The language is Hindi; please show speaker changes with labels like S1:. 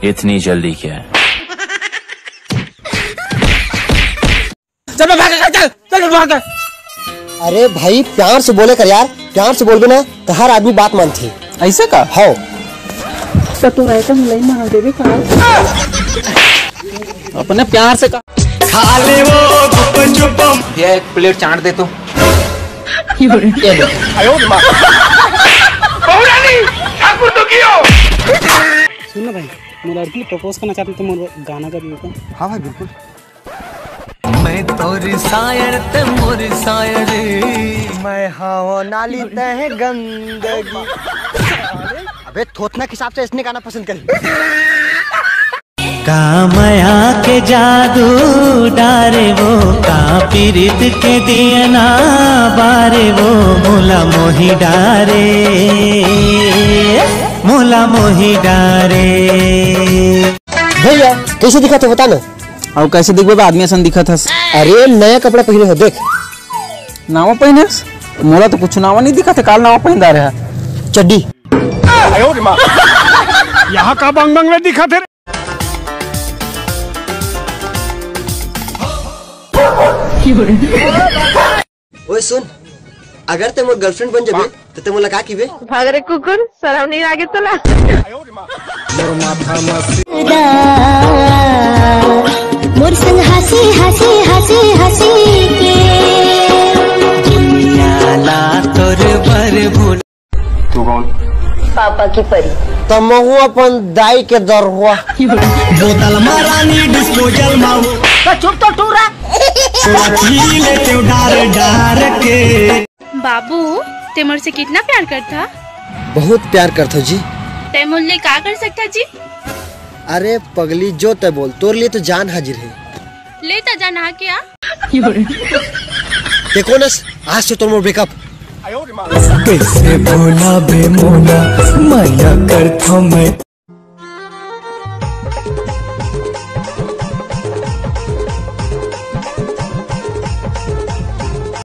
S1: इतनी जल्दी क्या है?
S2: चल भाग।
S3: अरे भाई प्यार से बोले कर यार, प्यार से बोल ना तो हर आदमी बात मानती।
S2: ऐसे का
S3: हो
S2: तो तू ऐसा नहीं मान देवे का अपने प्यार से का
S4: खा ले वो गुप्पन चुप्पम।
S2: ये एक प्लेट चाट दे तो सुन ना भाई, मैं लड़की प्रपोज करना चाहती हूँ तो गाना कर दियो।
S3: हाँ भाई बिल्कुल।
S4: मैं तोरी शायर ते मोरी शायरी,
S3: मैं हाँ नाली तह गंदगी। अबे थोथना के हिसाब से इसने गाना पसंद करी।
S4: कामया के जादू डारे वो का पीरित के दियना बारे वो मोला मोही डारे, मोला मोही डारे।
S3: भैया कैसे दिखा थे बता ना।
S2: और कैसे दिखबे आदमी ऐसा दिखा था?
S3: अरे नया कपड़ा पहने हो देख।
S2: नावा पहने मोला तो कुछ नावा नहीं दिखा था, काल नावा पहनदा रहा
S3: चड्डी।
S5: यहाँ का बंग बंग में दिखा थे।
S3: ओए सुन, अगर ते मोर गर्लफ्रेंड बन जाबे तो ते मोला का कीबे?
S6: भाग रे कुकुर, शर्म नहीं लागे तोला?
S7: मोर संग हंसी हंसी हंसी हंसी के
S4: दुनिया ला तोर बर भूल।
S5: तू कौन?
S6: पापा की परी।
S3: तमहु अपन दाई के दर हुआ।
S4: बोतल मारानी डिस्पोजल माऊ
S6: तो चुप तो टूरा।
S4: ले क्यों डार डार के।
S8: बाबू तेमर से कितना प्यार करता?
S3: बहुत प्यार करता जी।
S8: तेमर ले का कर सकता जी?
S3: अरे पगली जो ते बोल, तोर लिए तो जान हाजिर है।
S8: लेता जाना क्या?
S3: देखो ना आज से तोर मोर ब्रेकअप।
S4: कैसे भोला बे मोला माया करता मैं।